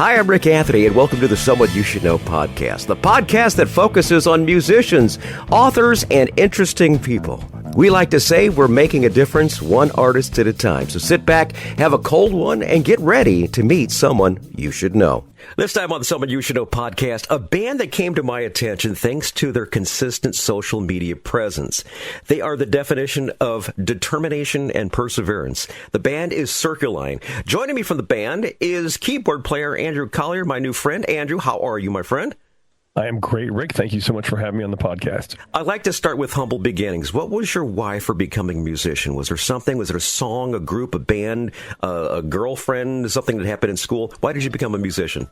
Hi, I'm Rick Anthony, and welcome to the Someone You Should Know podcast, the podcast that focuses on musicians, authors, and interesting people. We like to say we're making a difference one artist at a time. So sit back, have a cold one, and get ready to meet someone you should know. This time on the Someone You Should Know podcast, a band that came to my attention thanks to their consistent social media presence. They are the definition of determination and perseverance. The band is Circuline. Joining me from the band is keyboard player Andrew Collier, my new friend. Andrew, how are you, my friend? I am great, Rick. Thank you so much for having me on the podcast. I'd like to start with humble beginnings. What was your why for becoming a musician? Was there something? Was it a song, a group, a band, a girlfriend, something that happened in school? Why did you become a musician?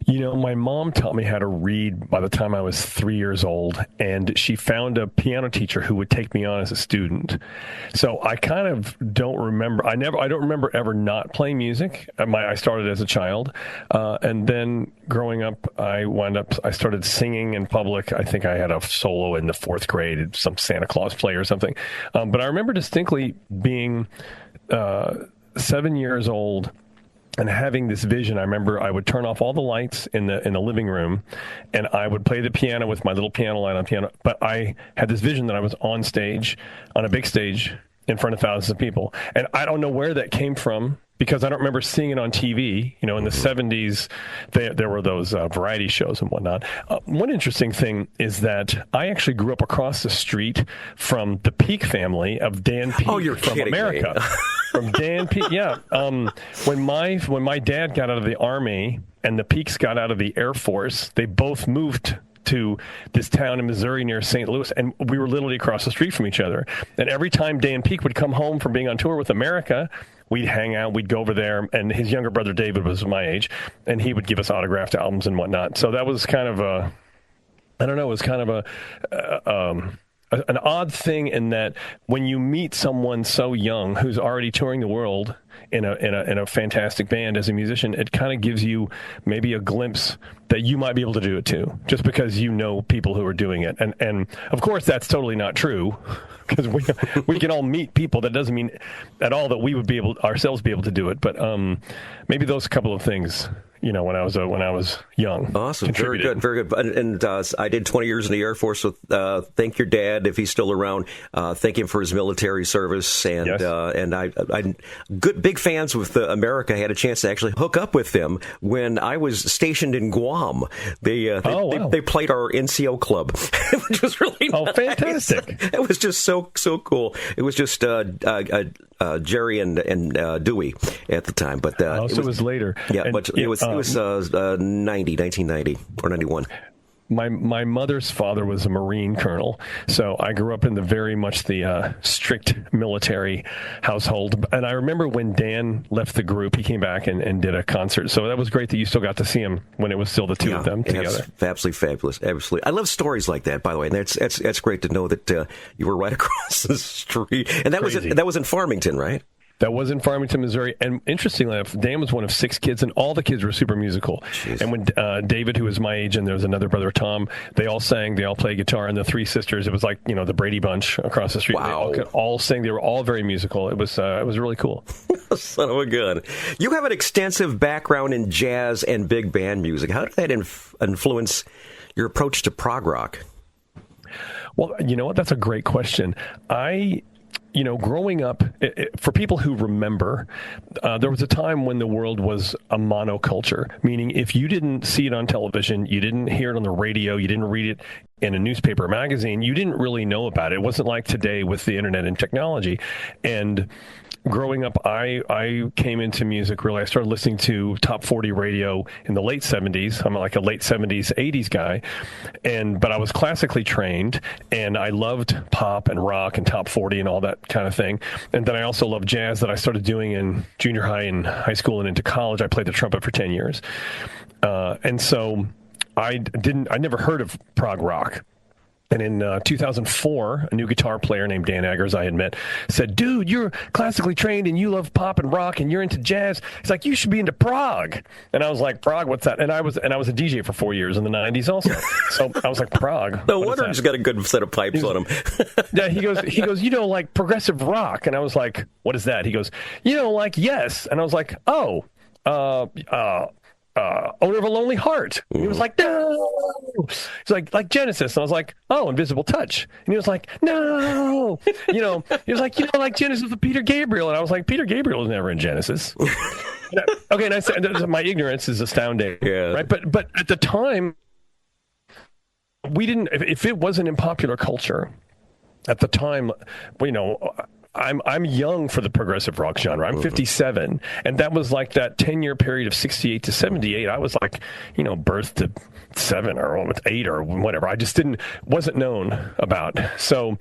You know, my mom taught me how to read by the time I was 3 years old, and she found a piano teacher who would take me on as a student. So I kind of don't remember. I don't remember ever not playing music. I started as a child, and then growing up, I started singing in public. I think I had a solo in the fourth grade, some Santa Claus play or something. But I remember distinctly being 7 years old and having this vision. I remember I would turn off all the lights in the living room, and I would play the piano with my little piano light on piano. But I had this vision that I was on stage, on a big stage, in front of thousands of people. And I don't know where that came from, because I don't remember seeing it on TV. You know, in the 70s, there were those variety shows and whatnot. One interesting thing is that I actually grew up across the street from the Peak family of Dan Peak from America. Me. From Dan Peak, yeah. When my dad got out of the Army and the Peaks got out of the Air Force, they both moved to this town in Missouri near St. Louis, and we were literally across the street from each other. And every time Dan Peak would come home from being on tour with America, we'd hang out, we'd go over there, and his younger brother David was my age, and he would give us autographed albums and whatnot. So that was kind of an odd thing, in that when you meet someone so young who's already touring the world in a fantastic band as a musician, it kind of gives you maybe a glimpse that you might be able to do it too, just because you know people who are doing it. And of course, that's totally not true, because we can all meet people. That doesn't mean at all that we would be able ourselves be able to do it. But maybe those couple of things, you know, when I was young. Awesome. Very good. Very good. And I did 20 years in the Air Force. So thank your dad, if he's still around. Thank him for his military service. And yes. And I big fans with America. I had a chance to actually hook up with them when I was stationed in Guam. They played our NCO club, which was really nice. Fantastic. It was just so cool. It was just Jerry and Dewey at the time. But it was later. Yeah, and but it was 1990 or 91. My mother's father was a Marine colonel, so I grew up in very much the strict military household. And I remember when Dan left the group, he came back and did a concert. So that was great that you still got to see him when it was still the two of them together. Absolutely fabulous. Absolutely. I love stories like that, by the way. And that's great to know that you were right across the street. And that was in Farmington, right? That was in Farmington, Missouri. And interestingly enough, Dan was one of 6 kids, and all the kids were super musical. Jeez. And when David, who was my age, and there was another brher, Tom, they all sang, they all played guitar, and the 3 sisters, it was like, you know, the Brady Bunch across the street. Wow. They all sang. They were all very musical. It was really cool. Son of a gun. You have an extensive background in jazz and big band music. How did that influence your approach to prog rock? Well, you know what? That's a great question. Growing up, for people who remember, there was a time when the world was a monoculture, meaning if you didn't see it on television, you didn't hear it on the radio, you didn't read it in a newspaper or magazine, you didn't really know about it. It wasn't like today with the internet and technology. And growing up, I came into music, really. I started listening to top 40 radio in the late 70s. I'm like a late 70s, 80s guy. But I was classically trained, and I loved pop and rock and top 40 and all that kind of thing. And then I also loved jazz that I started doing in junior high and high school and into college. I played the trumpet for 10 years. And so I never heard of prog rock. And in 2004, a new guitar player named Dan Eggers I had met said, "Dude, you're classically trained and you love pop and rock and you're into jazz. It's like, you should be into prog." And I was like, "Prog, what's that?" And I was a DJ for 4 years in the 90s also. So I was like, "Prog." No wonder he's got a good set of pipes on him. Yeah, he goes, "You know, like progressive rock." And I was like, "What is that?" He goes, "You know, like Yes." And I was like, "Oh, Owner of a Lonely Heart. And he was like, no. It's like Genesis. And I was like, oh, Invisible Touch. And he was like, no. He was like, like Genesis with Peter Gabriel. And I was like, Peter Gabriel was never in Genesis. And I said, my ignorance is astounding. Yeah. Right. But at the time, we didn't, if it wasn't in popular culture at the time, I'm young for the progressive rock genre. I'm 57, and that was like that 10-year period of 68 to 78. I was like, birth to 7 or 8 or whatever. I just wasn't known about. So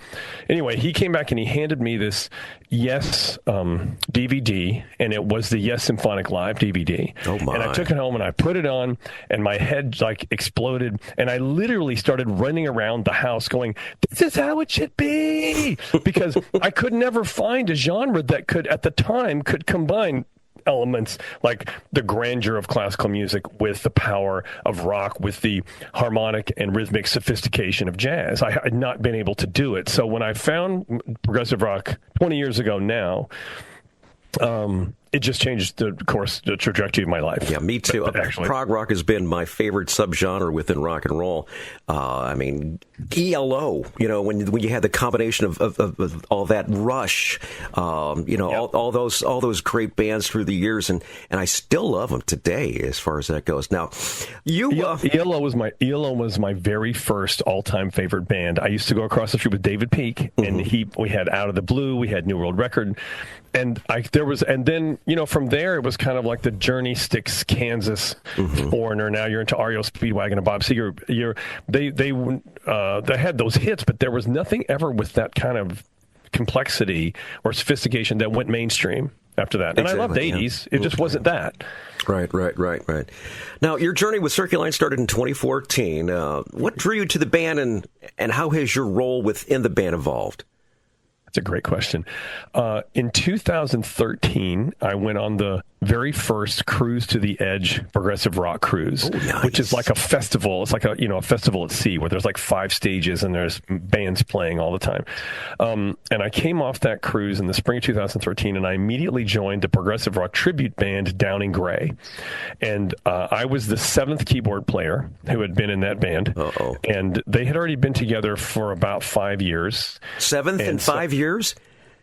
anyway, he came back and he handed me this Yes DVD, and it was the Yes Symphonic Live DVD. Oh my. And I took it home and I put it on, and my head like exploded, and I literally started running around the house going, this is how it should be, because I could never find a genre that at the time could combine elements like the grandeur of classical music with the power of rock, with the harmonic and rhythmic sophistication of jazz. I had not been able to do it. So when I found progressive rock 20 years ago now, it just changed the trajectory of my life. Yeah, me too. Actually, prog rock has been my favorite subgenre within rock and roll. ELO, when you had the combination of all that Rush, all those great bands through the years, and I still love them today as far as that goes. Now, ELO was my very first all-time favorite band. I used to go across the street with David Peake, and we had Out of the Blue, we had New World Record. And then from there it was kind of like the Journey, Styx, Kansas, Foreigner. Now you're into REO Speedwagon and Bob Seger. They had those hits, but there was nothing ever with that kind of complexity or sophistication that went mainstream after that. And I loved 80s. Yeah. It just wasn't that. Right. Now, your journey with Circuline started in 2014. What drew you to the band, and how has your role within the band evolved? That's a great question. In 2013, I went on the very first Cruise to the Edge progressive rock cruise, which is like a festival. It's like a festival at sea where there's like 5 stages and there's bands playing all the time. And I came off that cruise in the spring of 2013, and I immediately joined the progressive rock tribute band Downing Gray. And I was the 7th keyboard player who had been in that band. Uh-oh. And they had already been together for about 5 years. 7th in 5 years?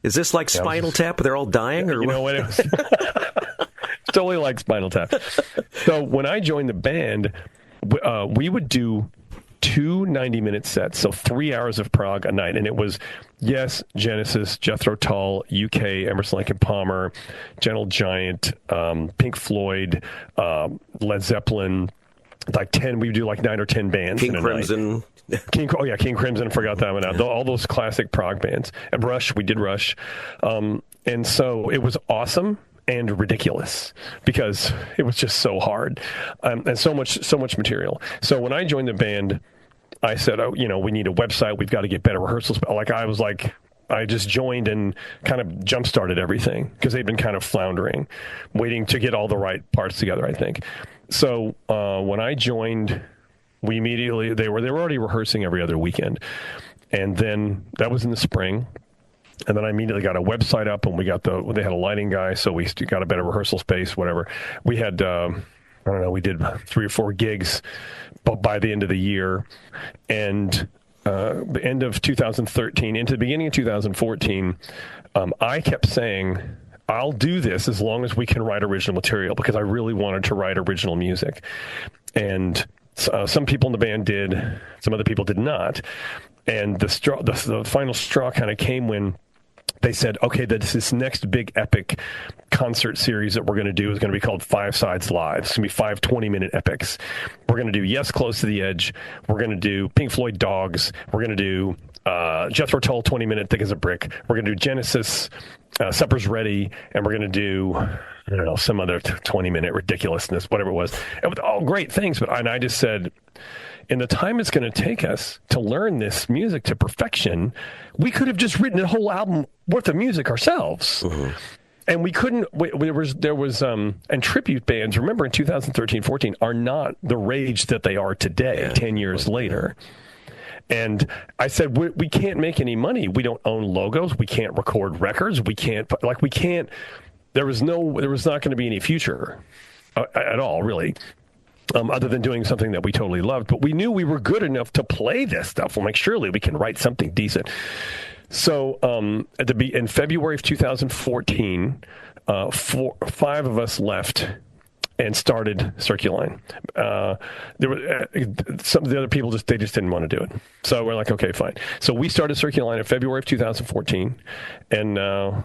Is this like Spinal Tap? They're all dying? Or what? It was totally like Spinal Tap. So when I joined the band, we would do 2 90-minute sets, so 3 hours of prog a night. And it was, Yes, Genesis, Jethro Tull, UK, Emerson, Lake and Palmer, Gentle Giant, Pink Floyd, Led Zeppelin, like 10, we would do like 9 or 10 bands. King Crimson. King Crimson, forgot that one out. All those classic prog bands. And Rush, we did Rush. And so it was awesome and ridiculous because it was just so hard and so much material. So when I joined the band, I said, we need a website. We've got to get better rehearsals. I just joined and kind of jump-started everything because they'd been kind of floundering, waiting to get all the right parts together, I think. So when I joined, they were already rehearsing every other weekend. And then that was in the spring. And then I immediately got a website up, and they had a lighting guy, so we got a better rehearsal space, whatever. We had, we did 3 or 4 gigs by the end of the year. And the end of 2013 into the beginning of 2014, I kept saying, I'll do this as long as we can write original material, because I really wanted to write original music. And some people in the band did, some other people did not. And the final straw kind of came when they said, okay, this next big epic concert series that we're going to do is going to be called 5 Sides Live. It's going to be 5 20-minute epics. We're going to do Yes, Close to the Edge. We're going to do Pink Floyd Dogs. We're going to do Jethro Tull 20-minute Thick as a Brick. We're going to do Genesis, Supper's Ready, and we're going to do, some other 20-minute ridiculousness, whatever it was. And with all great things, and I just said, in the time it's going to take us to learn this music to perfection, we could have just written a whole album worth of music ourselves. Mm-hmm. And we couldn't. There was and tribute bands, remember in 2013-14, are not the rage that they are today, 10 years later. And I said, we can't make any money. We don't own logos. We can't record records. We can't. There was not going to be any future at all, really. other than doing something that we totally loved. But we knew we were good enough to play this stuff. Well, like, surely we can write something decent. So in February of 2014, 5 of us left and started Circuline. There were some of the other people they just didn't want to do it. So we're like, okay, fine. So we started Circuline in February of 2014, and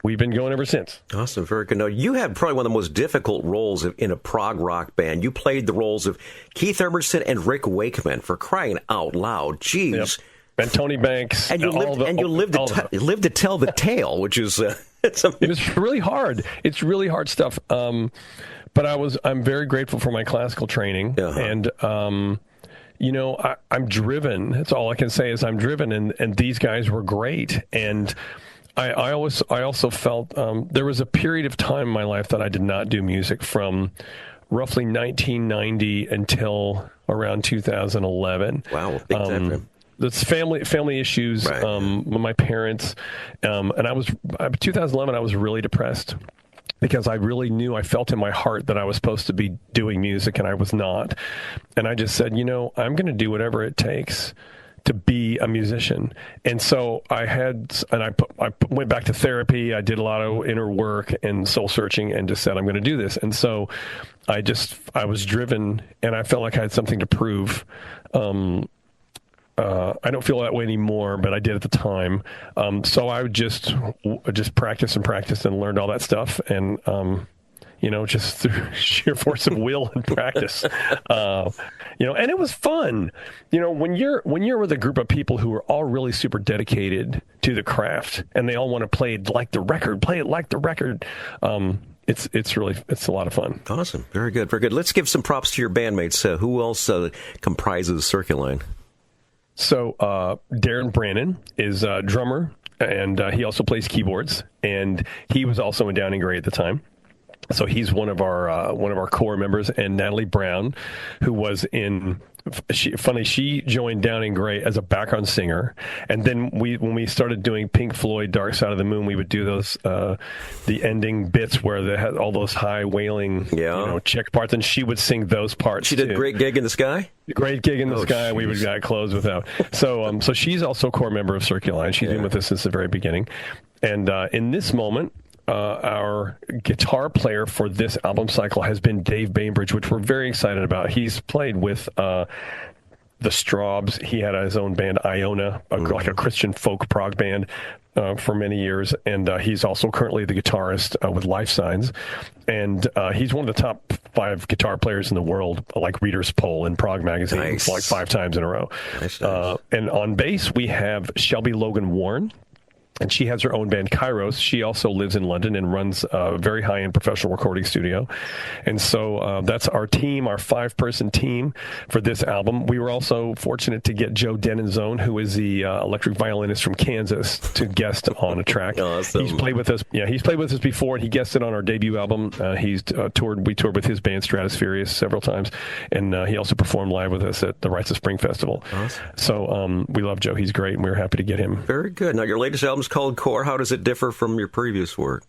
we've been going ever since. Awesome, very good. Now, you had probably one of the most difficult roles in a prog rock band. You played the roles of Keith Emerson and Rick Wakeman, for crying out loud. Jeez. Yep. And Tony Banks. And you lived to tell the tale, which is... It was really hard. It's really hard stuff. But I'm very grateful for my classical training. Uh-huh. And, I'm driven. That's all I can say is I'm driven. And these guys were great. And I also felt there was a period of time in my life that I did not do music from roughly 1990 until around 2011. Wow, big time frame. That's family issues. Right. With my parents, and 2011. I was really depressed because I really knew, I felt in my heart that I was supposed to be doing music and I was not. And I just said, I'm going to do whatever it takes to be a musician. And so I went back to therapy. I did a lot of inner work and soul searching and just said, I'm going to do this. And so I was driven and I felt like I had something to prove. I don't feel that way anymore, but I did at the time. So I would just practice and learned all that stuff. And, just through sheer force of will and practice, and it was fun. When you're with a group of people who are all really super dedicated to the craft and they all want to play it like the record, it's a lot of fun. Awesome. Very good. Very good. Let's give some props to your bandmates. Who else comprises Circuline? So Darren Brannon is a drummer, and he also plays keyboards, and he was also in Downing Gray at the time. So he's one of our core members, and Natalie Brown, who was in. She joined Downing Gray as a background singer, and then when we started doing Pink Floyd Dark Side of the Moon, we would do those the ending bits where they had all those high wailing check parts, and she would sing those parts. She did too. Great Gig in the Sky. Great Gig in the Sky. Geez. We would close without. So she's also a core member of Circuline. She's been with us since the very beginning, and in this moment. Our guitar player for this album cycle has been Dave Bainbridge, which we're very excited about. He's played with the Straubs. He had his own band, Iona, like a Christian folk prog band for many years. And he's also currently the guitarist with Life Signs. And he's one of the top 5 guitar players in the world, like Reader's Poll in Prog Magazine, nice. Like 5 times in a row. Nice. And on bass, we have Shelby Logan Warren. And she has her own band, Kairos. She also lives in London and runs a very high-end professional recording studio. And so that's our team, our 5-person team for this album. We were also fortunate to get Joe Denenzone, who is the electric violinist from Kansas, to guest on a track. Awesome. He's played with us. Yeah, he's played with us before. He guested on our debut album. We toured with his band, Stratusfurious, several times. And he also performed live with us at the Rites of Spring Festival. Awesome. So we love Joe. He's great, and we were happy to get him. Very good. Now, your latest album called Core. How does it differ from your previous work?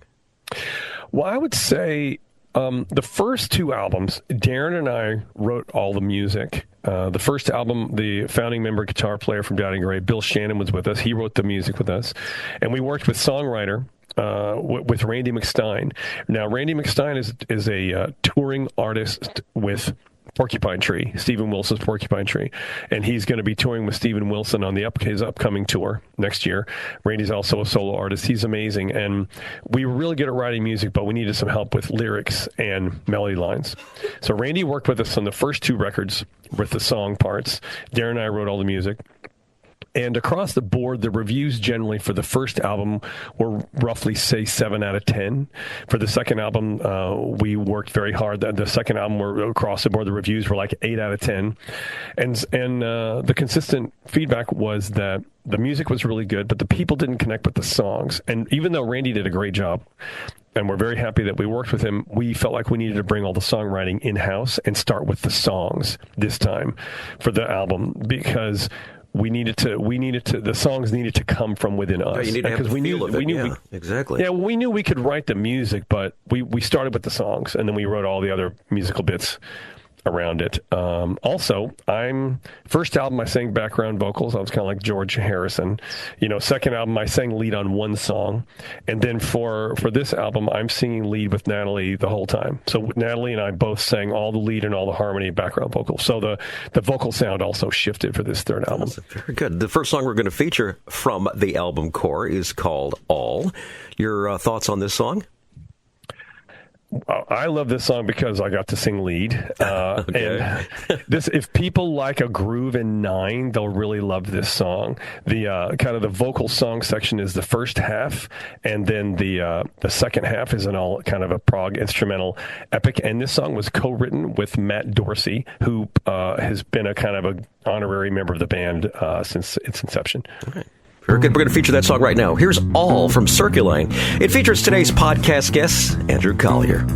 Well, I would say the first 2 albums, Darren and I wrote all the music. The first album, the founding member guitar player from Downing Gray, Bill Shannon, was with us. He wrote the music with us. And we worked with songwriter with Randy McStein. Now, Randy McStein is a touring artist with Porcupine Tree, Stephen Wilson's Porcupine Tree. And he's going to be touring with Stephen Wilson on his upcoming tour next year. Randy's also a solo artist. He's amazing. And we were really good at writing music, but we needed some help with lyrics and melody lines. So Randy worked with us on the first 2 records with the song parts. Darren and I wrote all the music. And across the board, the reviews generally for the first album were roughly, say, 7 out of 10. For the second album, we worked very hard. The second album, across the board, the reviews were like 8 out of 10. And the consistent feedback was that the music was really good, but the people didn't connect with the songs. And even though Randy did a great job, and we're very happy that we worked with him, we felt like we needed to bring all the songwriting in-house and start with the songs this time for the album, because the songs needed to come from within us. Yeah, you need to have the feel of it. Exactly. Yeah, we knew we could write the music, but we started with the songs, and then we wrote all the other musical bits around it. Also, first album I sang background vocals. I was kind of like George Harrison. Second album I sang lead on one song, and then for this album I'm singing lead with Natalie the whole time. So Natalie and I both sang all the lead and all the harmony background vocals. So the vocal sound also shifted for this third album. That's very good. The first song we're going to feature from the album core is called All. Your thoughts on this song? I love this song because I got to sing lead. Okay. And if people like a groove in 9, they'll really love this song. The kind of the vocal song section is the first half, and then the second half is an all kind of a prog instrumental epic. And this song was co-written with Matt Dorsey, who has been a kind of an honorary member of the band since its inception. Okay. Very good. We're going to feature that song right now. Here's All from Circuline. It features today's podcast guest, Andrew Collier.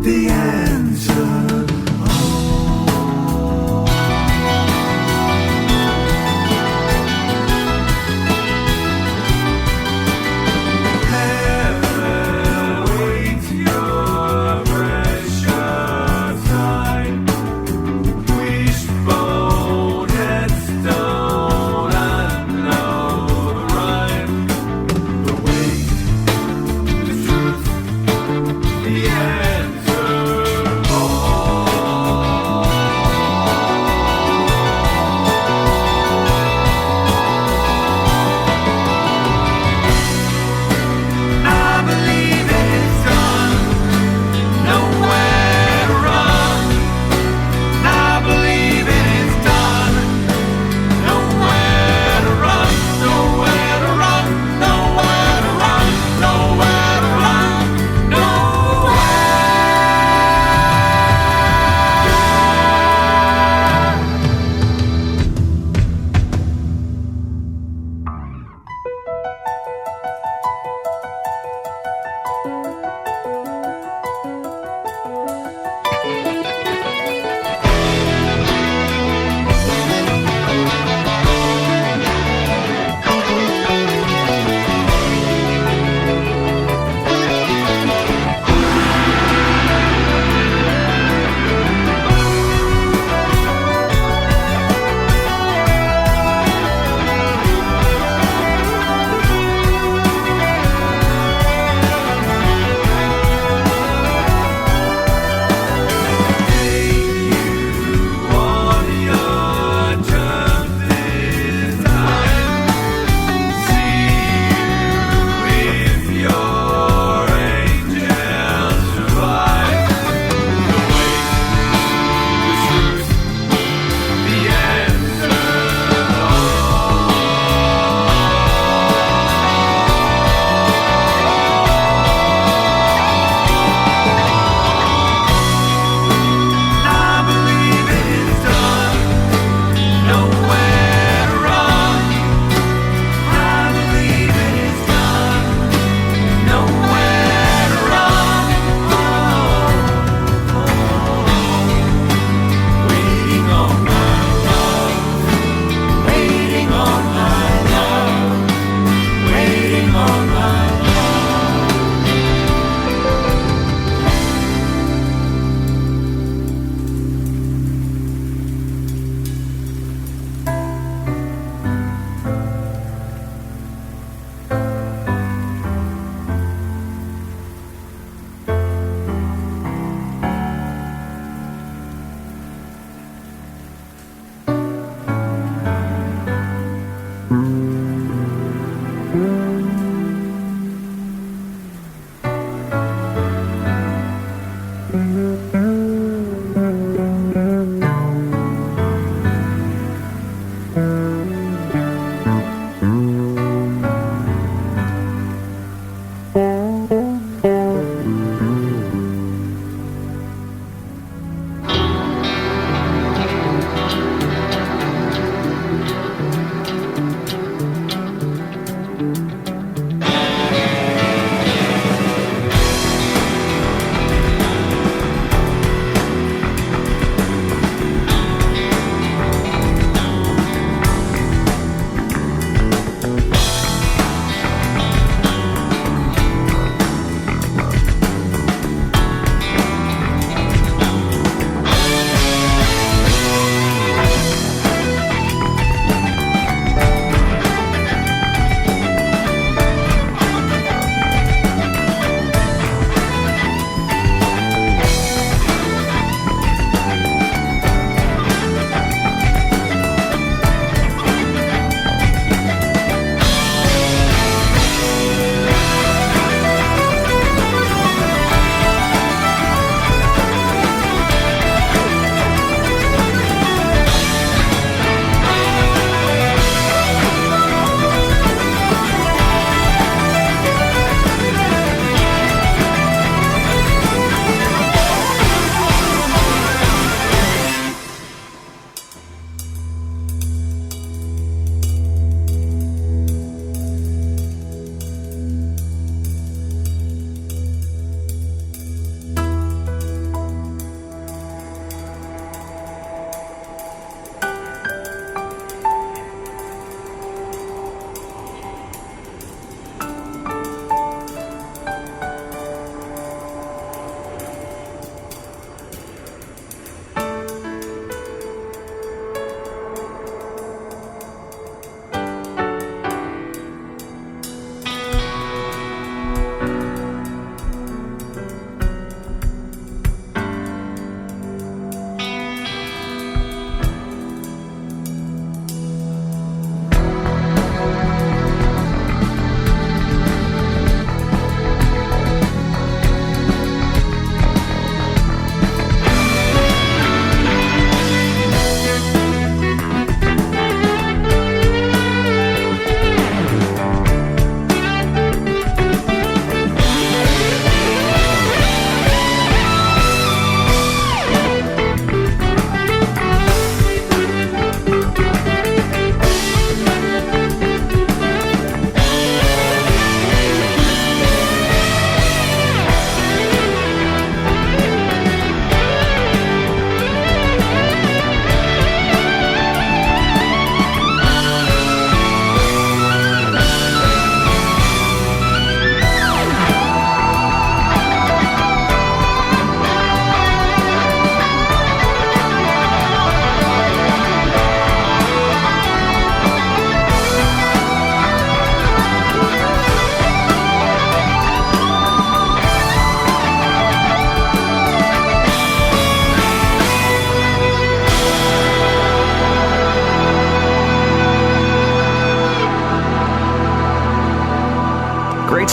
The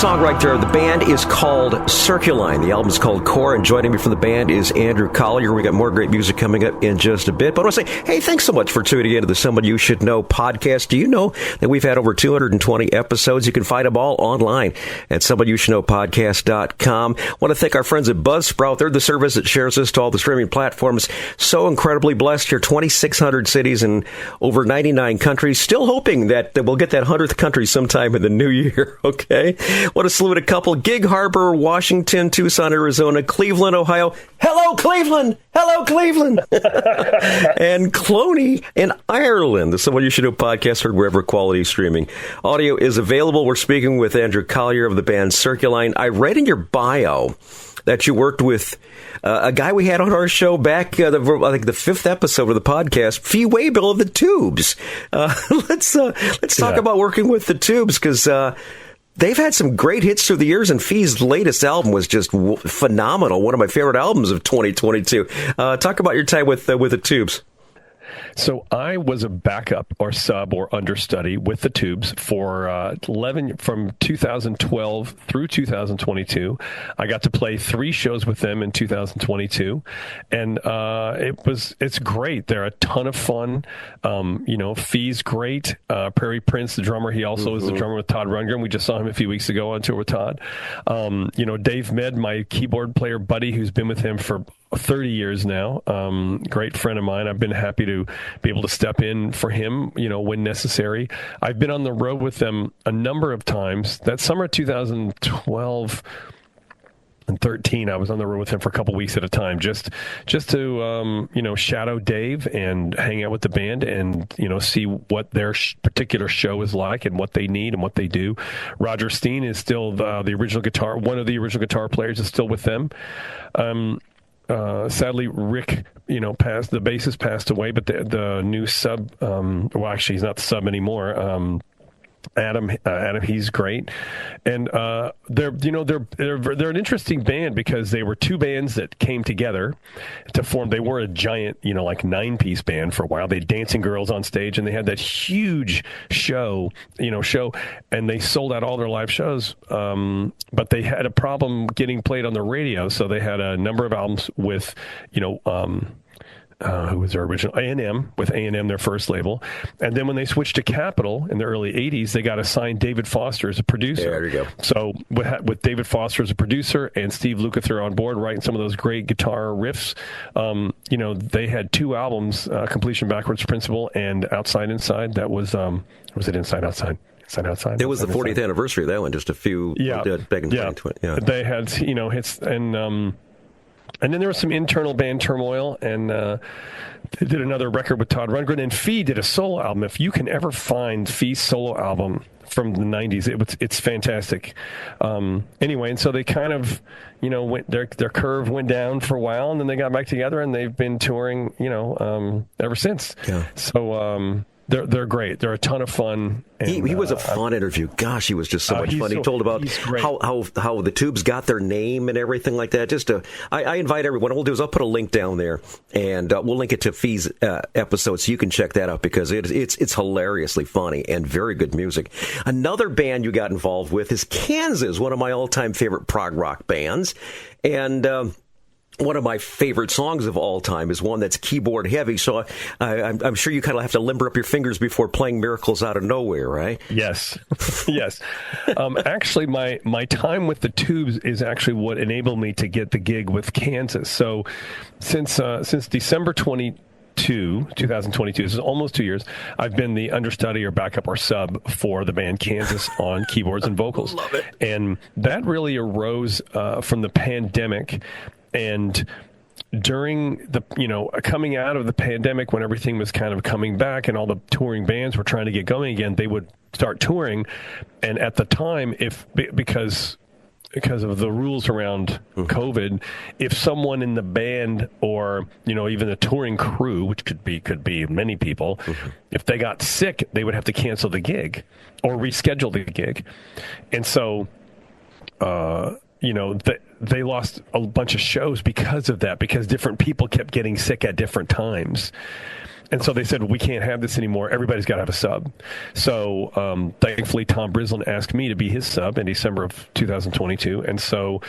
song right there. The band is called Circuline. The album is called Core, and joining me from the band is Andrew Collier. We got more great music coming up in just a bit. But I want to say, hey, thanks so much for tuning in to the Someone You Should Know podcast. Do you know that we've had over 220 episodes? You can find them all online at Someoneyoushouldknowpodcast.com. I want to thank our friends at Buzzsprout. They're the service that shares us to all the streaming platforms. So incredibly blessed here, 2,600 cities in over 99 countries. Still hoping that we'll get that 100th country sometime in the new year, okay? Want to salute a couple. Gig Harbor, Washington, Tucson, Arizona, Cleveland, Ohio. Hello, Cleveland! Hello, Cleveland! And Cloney in Ireland. The Someone You Should Know podcast heard wherever quality streaming audio is available. We're speaking with Andrew Collier of the band Circuline. I read in your bio that you worked with a guy we had on our show back, I think the 5th episode of the podcast, Fee Waybill of the Tubes. Let's talk about working with the Tubes, because they've had some great hits through the years, and Fee's latest album was just phenomenal. One of my favorite albums of 2022. Talk about your time with the Tubes. So I was a backup or sub or understudy with the Tubes for from 2012 through 2022. I got to play 3 shows with them in 2022, and it's great. They're a ton of fun. Fee's great. Prairie Prince, the drummer, he also is the drummer with Todd Rundgren. We just saw him a few weeks ago on tour with Todd. Dave Med, my keyboard player buddy, who's been with him for 30 years now. Great friend of mine. I've been happy to be able to step in for him, when necessary. I've been on the road with them a number of times. That summer of 2012 and 13, I was on the road with him for a couple weeks at a time, just to shadow Dave and hang out with the band and see what their particular show is like and what they need and what they do. Roger Steen is still the original guitar. One of the original guitar players is still with them. Sadly, Rick, the bassist passed away, but the new sub, actually he's not the sub anymore. Adam, he's great, and they're an interesting band because they were 2 bands that came together to form. They were a giant, 9-piece band for a while. They had Dancing Girls on stage, and they had that huge show, and they sold out all their live shows. But they had a problem getting played on the radio, so they had a number of albums with, who was their original A&M, with A&M, their first label. And then when they switched to Capitol in the early 80s, they got assigned David Foster as a producer. There you go. So with David Foster as a producer and Steve Lukather on board writing some of those great guitar riffs, they had 2 albums, Completion Backwards Principle and Outside Inside. That was it Inside Outside? Outside. It was the 40th anniversary of that one, just a few back in 2020. Yeah. They had, hits, and then there was some internal band turmoil, and they did another record with Todd Rundgren, and Fee did a solo album. If you can ever find Fee's solo album from the 90s, it's fantastic. Anyway, and so they kind of, their curve went down for a while, and then they got back together, and they've been touring, ever since. Yeah. So, They're great. They're a ton of fun. And, he was a fun interview. Gosh, he was just so much fun. He told about how the Tubes got their name and everything like that. I invite everyone. What we'll do is I'll put a link down there, and we'll link it to Fee's episode so you can check that out, because it's hilariously funny and very good music. Another band you got involved with is Kansas, one of my all-time favorite prog rock bands, and one of my favorite songs of all time is one that's keyboard heavy, so I'm sure you kind of have to limber up your fingers before playing Miracles Out of Nowhere, right? Yes. Yes. Actually, my time with the Tubes is actually what enabled me to get the gig with Kansas. So since December 2022, this is almost 2 years, I've been the understudy or backup or sub for the band Kansas on keyboards and vocals. Love it. And that really arose from the pandemic. And during the, coming out of the pandemic, when everything was kind of coming back and all the touring bands were trying to get going again, they would start touring. And at the time, because of the rules around COVID, if someone in the band or, even the touring crew, which could be many people, if they got sick, they would have to cancel the gig or reschedule the gig. And so, they lost a bunch of shows because of that, because different people kept getting sick at different times. And so they said, we can't have this anymore. Everybody's got to have a sub. So thankfully, Tom Brislin asked me to be his sub in December of 2022. And so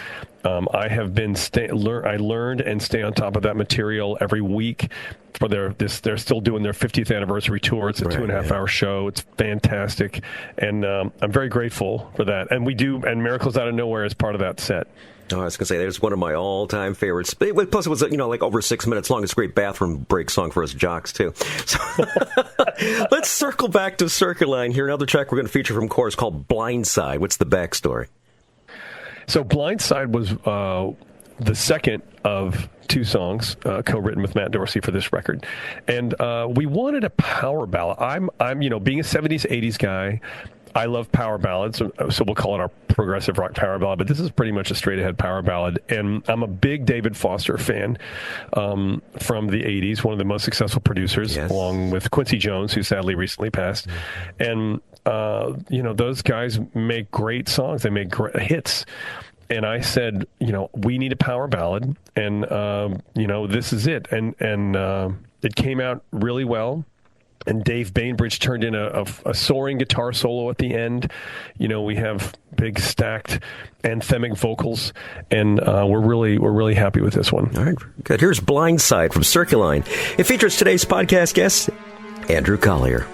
I have been I learned and stay on top of that material every week for they're still doing their 50th anniversary tour. It's a 2.5-hour show. It's fantastic. And I'm very grateful for that. And Miracles Out of Nowhere is part of that set. Oh, I was going to say, there's one of my all-time favorites. Plus, it was, like over 6 minutes long. It's a great bathroom break song for us jocks, too. So let's circle back to Circuline here. Another track we're going to feature from Core is called Blindside. What's the backstory? So Blindside was the second of two songs co-written with Matt Dorsey for this record. And we wanted a power ballad. I'm being a 70s, 80s guy, I love power ballads, so we'll call it our progressive rock power ballad, but this is pretty much a straight-ahead power ballad. And I'm a big David Foster fan from the 80s, one of the most successful producers, along with Quincy Jones, who sadly recently passed. And, those guys make great songs. They make great hits. And I said, we need a power ballad, and, this is it. And it came out really well. And Dave Bainbridge turned in a soaring guitar solo at the end. We have big stacked anthemic vocals, and we're really happy with this one. All right, good. Here's Blindside from Circuline. It features today's podcast guest, Andrew Collier.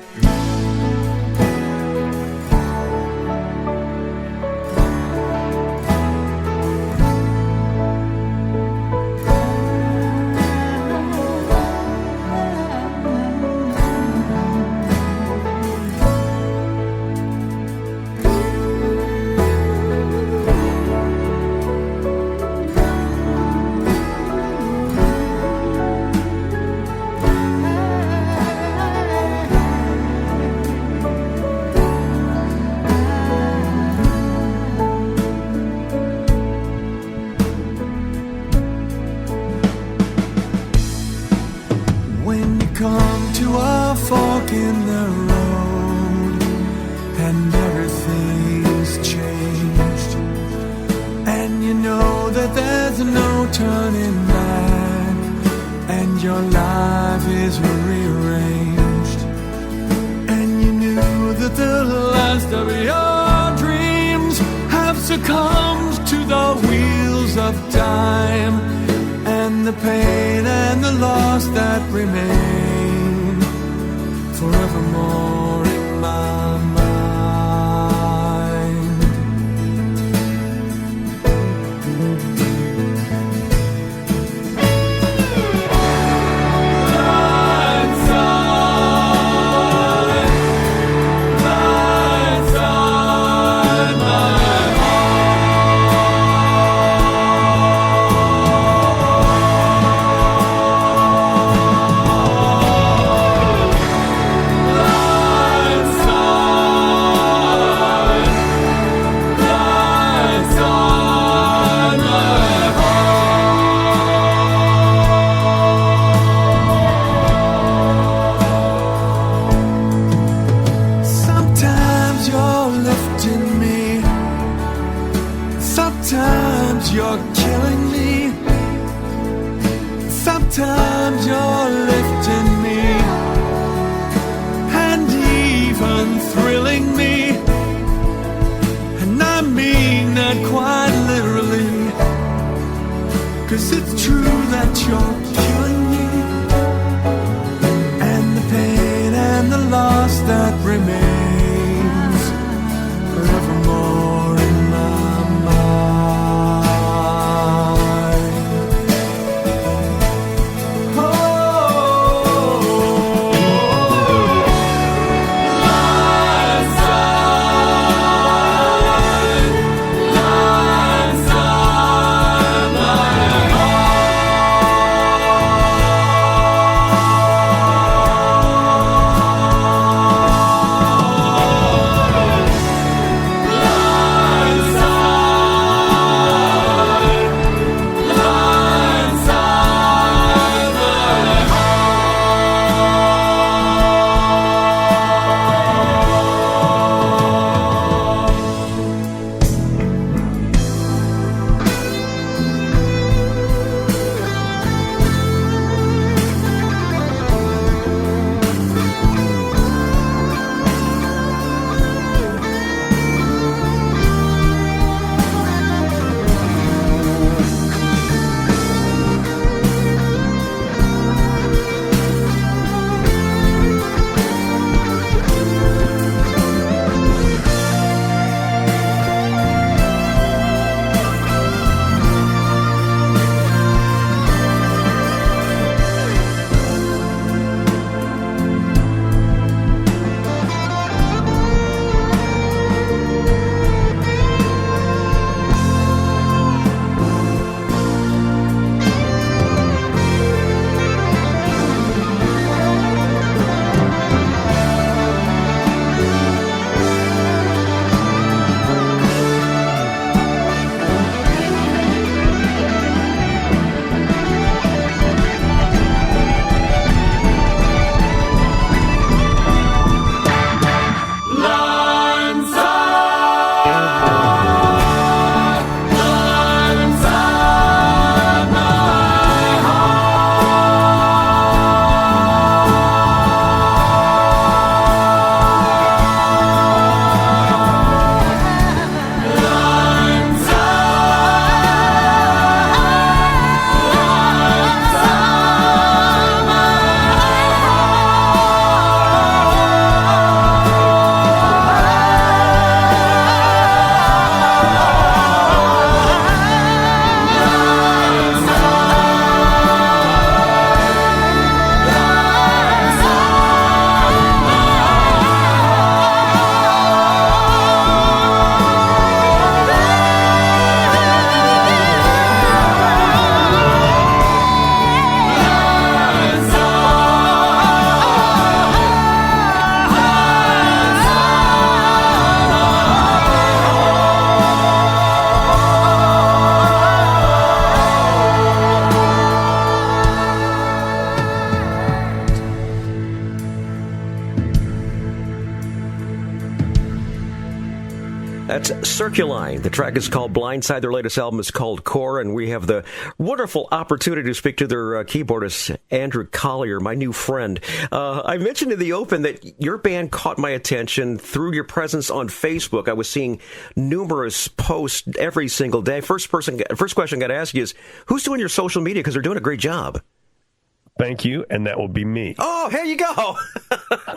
It's Circuline. The track is called Blindside. Their latest album is called Core, and we have the wonderful opportunity to speak to their keyboardist, Andrew Collier, my new friend. I mentioned in the open that your band caught my attention through your presence on Facebook. I was seeing numerous posts every single day. First question I got to ask you is, who's doing your social media? Because they're doing a great job. Thank you, and that will be me. Oh, here you go.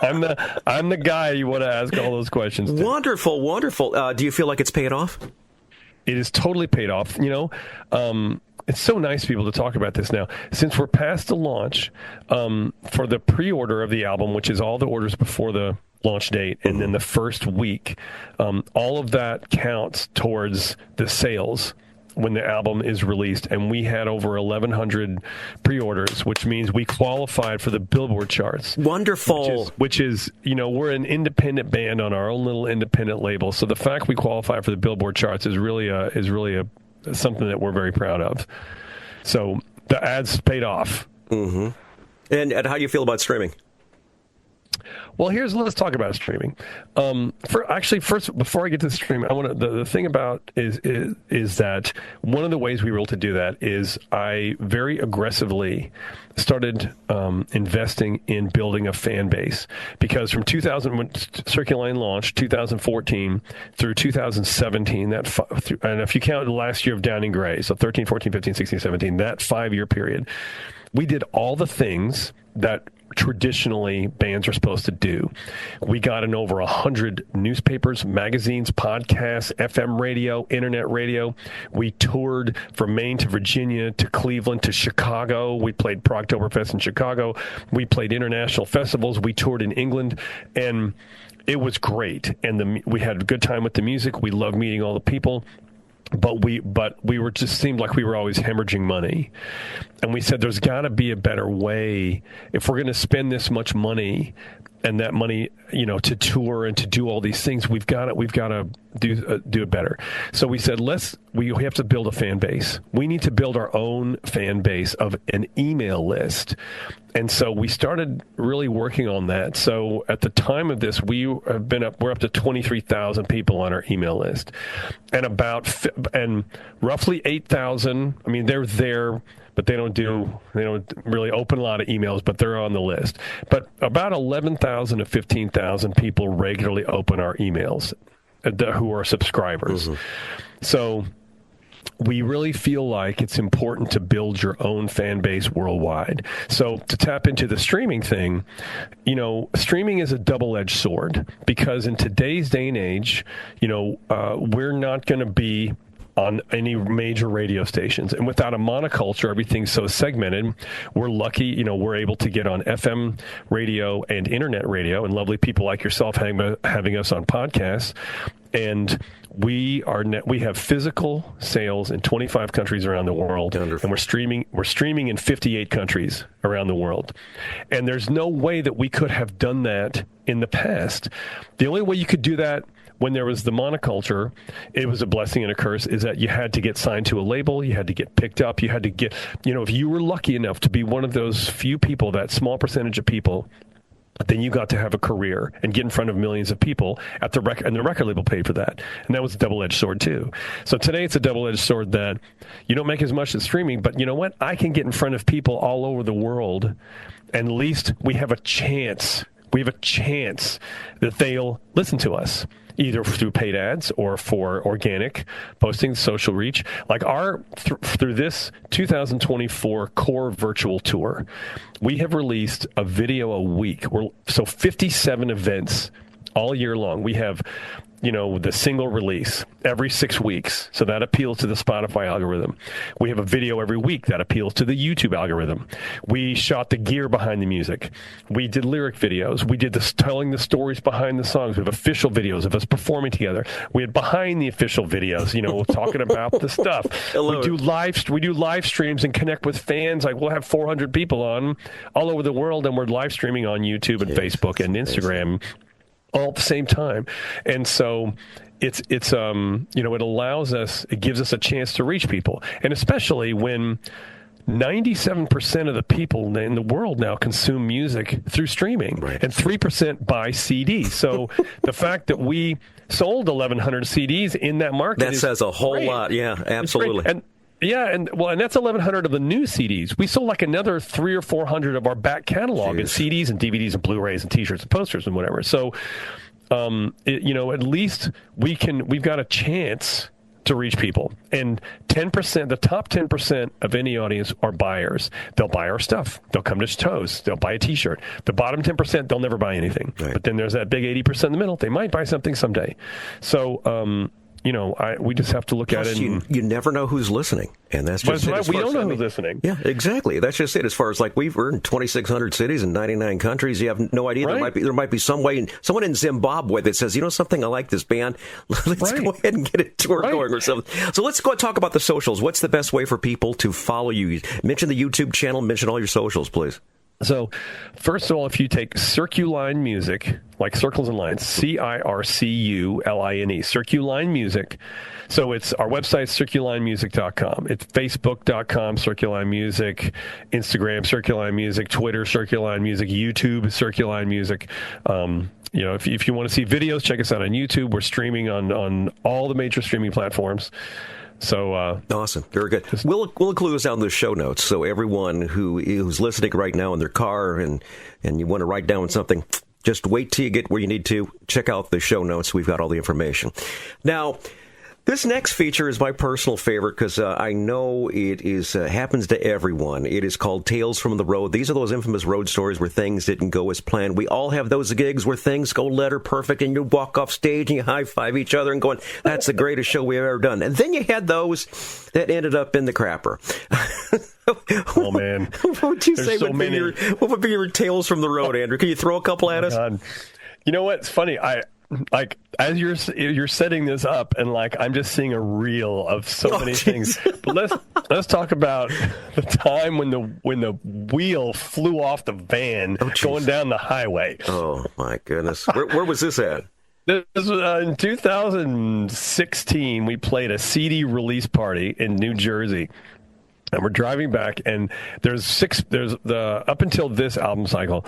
I'm the guy you want to ask all those questions to. Wonderful, wonderful. Do you feel like it's paying off? It is totally paid off. It's so nice to be able to talk about this now. Since we're past the launch, for the pre-order of the album, which is all the orders before the launch date, and then the first week, all of that counts towards the sales when the album is released, and we had over 1,100 pre-orders, which means we qualified for the Billboard charts. Wonderful. Which is, we're an independent band on our own little independent label, so the fact we qualify for the Billboard charts is really something that we're very proud of. So the ads paid off. Mm-hmm. And how do you feel about streaming? Well, let's talk about streaming. First, before I get to streaming, the thing about is that one of the ways we were able to do that is I very aggressively started investing in building a fan base, because from 2000 when Circuline launched, 2014 through 2017, and if you count the last year of Downing Gray, so 13, 14, 15, 16, 17, that 5-year period, we did all the things that traditionally bands are supposed to do. We got in over 100 newspapers, magazines, podcasts, FM radio, internet radio. We toured from Maine to Virginia to Cleveland to Chicago. We played Progtoberfest in Chicago. We played international festivals. We toured in England, and it was great. And we had a good time with the music. We loved meeting all the people. But we were just seemed like we were always hemorrhaging money. And we said, there's got to be a better way. If we're going to spend this much money, and that money, to tour and to do all these things, we've got to do it better. So we said, we have to build a fan base. We need to build our own fan base of an email list. And so we started really working on that. So at the time of this, we're up to 23,000 people on our email list, and roughly 8,000. I mean, they're there, but they don't really open a lot of emails, but they're on the list. But about 11,000 to 15,000 people regularly open our emails who are subscribers. Mm-hmm. So we really feel like it's important to build your own fan base worldwide. So to tap into the streaming thing, streaming is a double-edged sword, because in today's day and age, we're not going to be on any major radio stations. And without a monoculture, everything's so segmented. We're lucky, we're able to get on FM radio and internet radio, and lovely people like yourself having us on podcasts. And we have physical sales in 25 countries around the world. Wonderful. And we're streaming in 58 countries around the world. And there's no way that we could have done that in the past. The only way you could do that when there was the monoculture, it was a blessing and a curse, is that you had to get signed to a label, you had to get picked up, you had to get, if you were lucky enough to be one of those few people, that small percentage of people, then you got to have a career and get in front of millions of people and the record label paid for that. And that was a double-edged sword too. So today it's a double-edged sword that you don't make as much as streaming, but you know what? I can get in front of people all over the world, and at least we have a chance. We have a chance that they'll listen to us, either through paid ads or for organic posting, social reach. Like through this 2024 core virtual tour, we have released a video a week. So 57 events all year long. We have, the single release every 6 weeks. So that appeals to the Spotify algorithm. We have a video every week that appeals to the YouTube algorithm. We shot the gear behind the music. We did lyric videos. We did telling the stories behind the songs. We have official videos of us performing together. We had behind the official videos, talking about the stuff. We do live streams and connect with fans. Like, we'll have 400 people on all over the world, and we're live streaming on YouTube and Facebook and Instagram all at the same time. And so it allows us, it gives us a chance to reach people. And especially when 97% of the people in the world now consume music through streaming, right, and 3% buy CDs. So the fact that we sold 1,100 CDs in that market that says a whole lot. Yeah, absolutely. And that's 1,100 of the new CDs. We sold like another 300 or 400 of our back catalog in CDs and DVDs and Blu-rays and T-shirts and posters and whatever. So, at least we've got a chance to reach people. And 10%, the top 10% of any audience are buyers. They'll buy our stuff. They'll come to Toes. They'll buy a T-shirt. The bottom 10%, they'll never buy anything. Right. But then there's that big 80% in the middle. They might buy something someday. So, we just have to look at it. You never know who's listening, and that's just it. Right. We don't know who's listening. Yeah, exactly. That's just it. As far as like we're in 2,600 cities in 99 countries, you have no idea. Right. There might be someone in Zimbabwe that says, something, I like this band. Let's go ahead and get a tour going or something. So let's go and talk about the socials. What's the best way for people to follow you? Mention the YouTube channel. Mention all your socials, please. So, first of all, if you take Circuline Music, like circles and lines, Circuline, Circuline Music. So it's our website, circulinemusic.com. It's facebook.com, Circuline Music, Instagram, Circuline Music, Twitter, Circuline Music, YouTube, Circuline Music. If you want to see videos, check us out on YouTube. We're streaming on all the major streaming platforms. So awesome, very good. We'll include this out in the show notes, so everyone who's listening right now in their car and you want to write down something, just wait till you get where you need to. Check out the show notes. We've got all the information. Now, this next feature is my personal favorite because I know it is happens to everyone. It is called Tales from the Road. These are those infamous road stories where things didn't go as planned. We all have those gigs where things go letter perfect and you walk off stage and you high-five each other and going, that's the greatest show we've ever done. And then you had those that ended up in the crapper. Oh, man. What would you say what would be your Tales from the Road, Andrew? Can you throw a couple at us? God. You know what? It's funny. As you're setting this up, and I'm just seeing a reel of so many things. But let's talk about the time when the wheel flew off the van going down the highway. Oh my goodness! Where was this at? This was in 2016. We played a CD release party in New Jersey. And we're driving back, and up until this album cycle,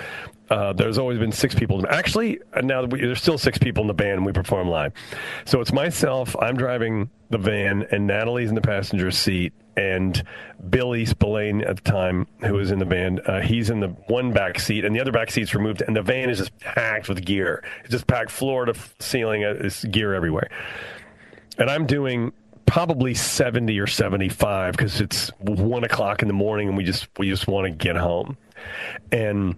there's always been 6 people. Actually, now there's still 6 people in the band, and we perform live. So it's myself, I'm driving the van, and Natalie's in the passenger seat, and Billy Spillane at the time, who was in the band, he's in the one back seat, and the other back seat's removed, and the van is just packed with gear. It's just packed floor to ceiling, it's gear everywhere. And I'm doing probably 70 or 75 because it's 1 o'clock in the morning and we just want to get home. And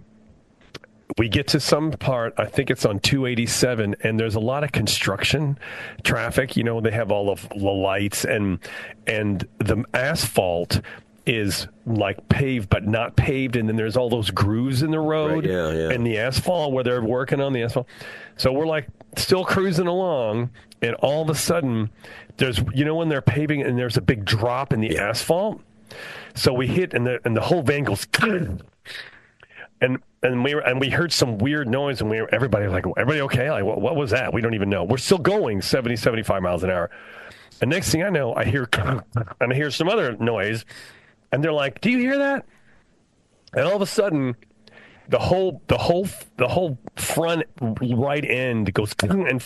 we get to some part, I think it's on 287, and there's a lot of construction traffic. They have all of the lights and the asphalt is like paved but not paved, and then there's all those grooves in the road. Right, and the asphalt where they're working on the asphalt. So we're still cruising along, and all of a sudden there's when they're paving and there's a big drop in the asphalt. So we hit and the whole van goes and we heard some weird noise, and everybody okay? What was that? We don't even know. We're still going 70, 75 miles an hour. And next thing I know, I hear some other noise. And they're like, "Do you hear that?" And all of a sudden, the whole front right end goes and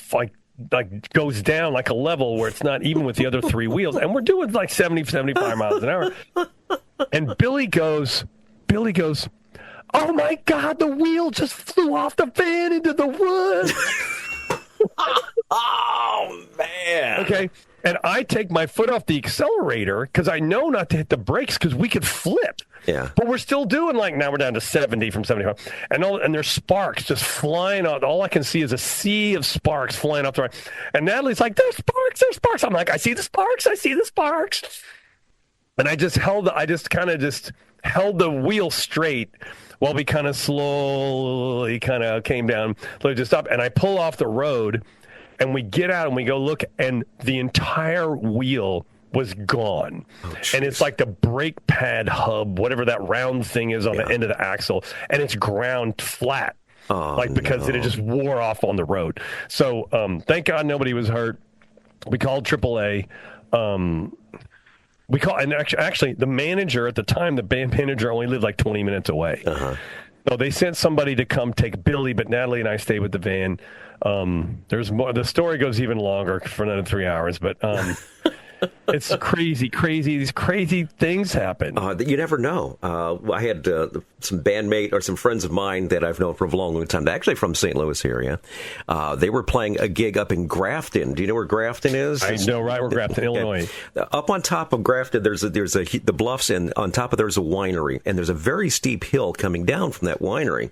goes down like a level where it's not even with the other 3 wheels. And we're doing 70, 75 miles an hour. And Billy goes, "Oh my God, the wheel just flew off the van into the woods." Oh man. Okay. And I take my foot off the accelerator because I know not to hit the brakes because we could flip. Yeah. But we're still doing now we're down to 70 from 75. And there's sparks just flying out. All I can see is a sea of sparks flying up the right. And Natalie's like, there's sparks. I'm like, I see the sparks. And I just held the wheel straight while we kind of slowly came down, just up. And I pull off the road. And we get out and we go look, and the entire wheel was gone. Oh, and it's like the brake pad hub, whatever that round thing is on the end of the axle, and it's ground flat. Because it just wore off on the road. So thank God nobody was hurt. We called AAA. We call, and actually, the manager at the time, the band manager, only lived like 20 minutes away. So they sent somebody to come take Billy, but Natalie and I stayed with the van. There's more. The story goes even longer for another 3 hours, but it's crazy. These crazy things happen. You never know. I had some bandmate or some friends of mine that I've known for a long time. They're actually from St. Louis area. They were playing a gig up in Grafton. Do you know where Grafton is? I know, right? We're Grafton, Illinois. Up on top of Grafton, there's the bluffs, and on top of there's a winery, and there's a very steep hill coming down from that winery.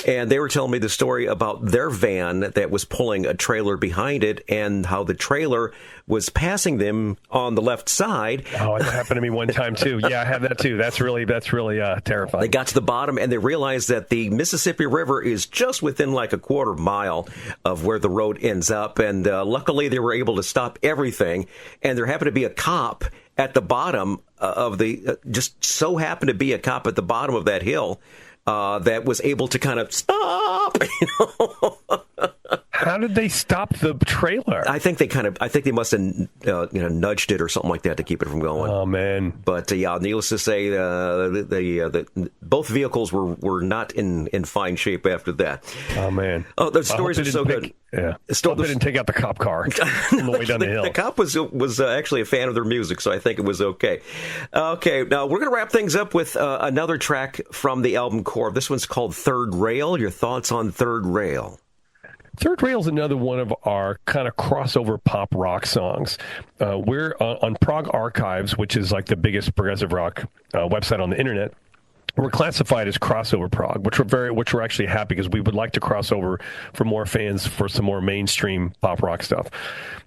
And they were telling me the story about their van that was pulling a trailer behind it, and how the trailer was passing them on the left side. Oh, that happened to me one time too. Yeah, I have that too. That's really terrifying. They got to the bottom, and they realized that the Mississippi River is just within like a quarter mile of where the road ends up. And luckily, they were able to stop everything. And there happened to be a cop at the bottom of just so happened to be a cop at the bottom of that hill. That was able to kind of stop. How did they stop the trailer? I think they must have nudged it or something like that to keep it from going. Oh man! But needless to say, both vehicles were not in fine shape after that. Oh man! Oh, the stories are so good. Yeah, they didn't take out the cop car on the way down the hill. The cop was actually a fan of their music, so I think it was okay. Okay, now we're going to wrap things up with another track from the album Core. This one's called Third Rail. Your thoughts on Third Rail? Third Rail is another one of our kind of crossover pop rock songs. We're on Prog Archives, which is like the biggest progressive rock website on the internet. We're classified as crossover prog, which we're actually happy because we would like to cross over for more fans for some more mainstream pop rock stuff.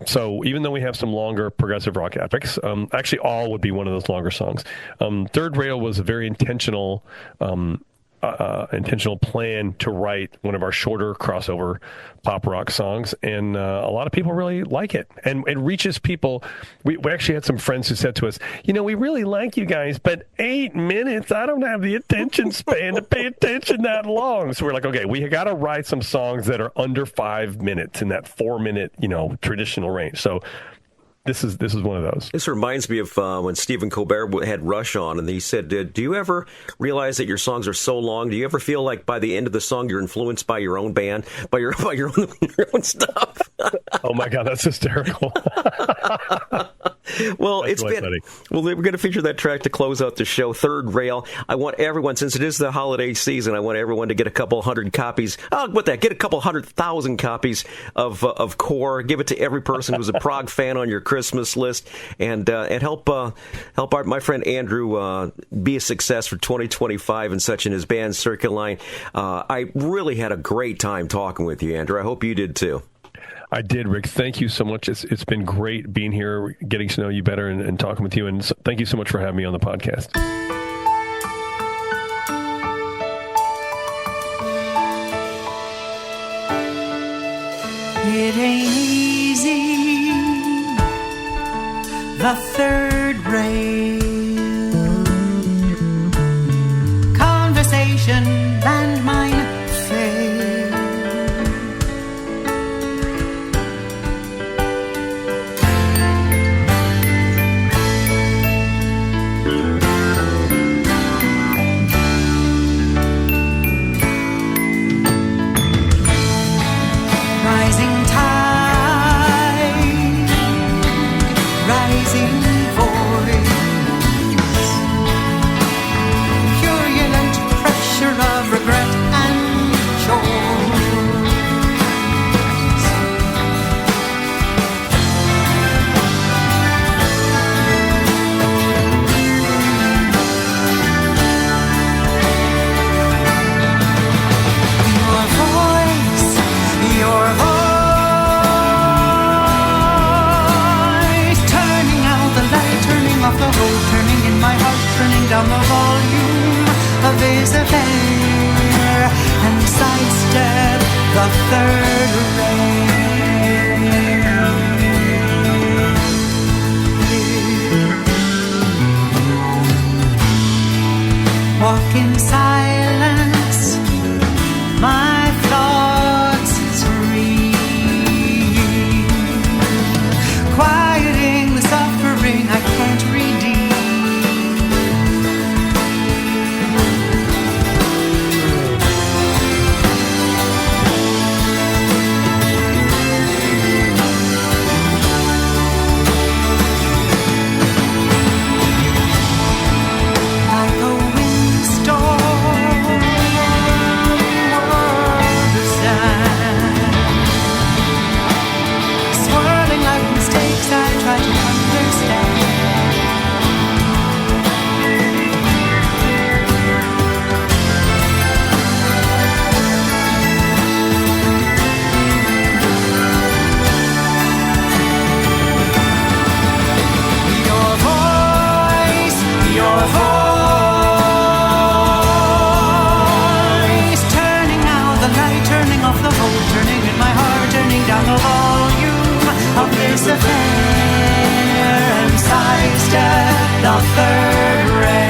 So even though we have some longer progressive rock epics, actually all would be one of those longer songs. Third Rail was a very intentional plan to write one of our shorter crossover pop rock songs, and a lot of people really like it, and it reaches people. We actually had some friends who said to us, we really like you guys, but 8 minutes, I don't have the attention span to pay attention that long. So we're like, okay, we got to write some songs that are under 5 minutes in that 4-minute traditional range. So This is one of those. This reminds me of when Stephen Colbert had Rush on, and he said, do you ever realize that your songs are so long? Do you ever feel like by the end of the song you're influenced by your own band, by your own stuff? Oh my God, that's hysterical. Well, that's really funny. Well, we're going to feature that track to close out the show, Third Rail. I want everyone, since it is the holiday season, I want everyone to get a couple hundred copies. Get a couple 100,000 copies of Core. Give it to every person who's a prog fan on your Christmas list, and help my friend Andrew be a success for 2025 and such in his band Circuline. I really had a great time talking with you, Andrew. I hope you did too. I did, Rick. Thank you so much. It's been great being here, getting to know you better, and talking with you. And thank you so much for having me on the podcast. It ain't easy, the third rail. Conversation, landmine, fail. Rising tide, rising voice, purulent pressure of regret and choice. Your voice, turning out the light, turning off the road, turning in my heart, turning down the volume of this affair, and sidestep the third rail. Walk in silence, my thoughts serene, quieting the suffering I can't redeem. vase affair, and sidestep the third rail.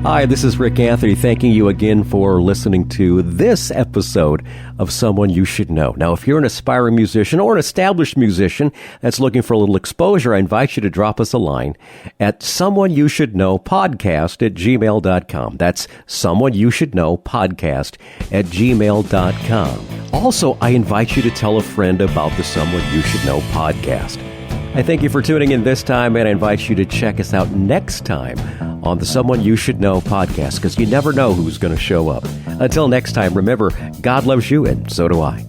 Hi, this is Rick Anthony, thanking you again for listening to this episode of Someone You Should Know. Now, if you're an aspiring musician or an established musician that's looking for a little exposure, I invite you to drop us a line at Someoneyoushouldknowpodcast@gmail.com. That's Someoneyoushouldknowpodcast@gmail.com. Also, I invite you to tell a friend about the Someone You Should Know podcast. I thank you for tuning in this time, and I invite you to check us out next time on the Someone You Should Know podcast, because you never know who's going to show up. Until next time, remember, God loves you, and so do I.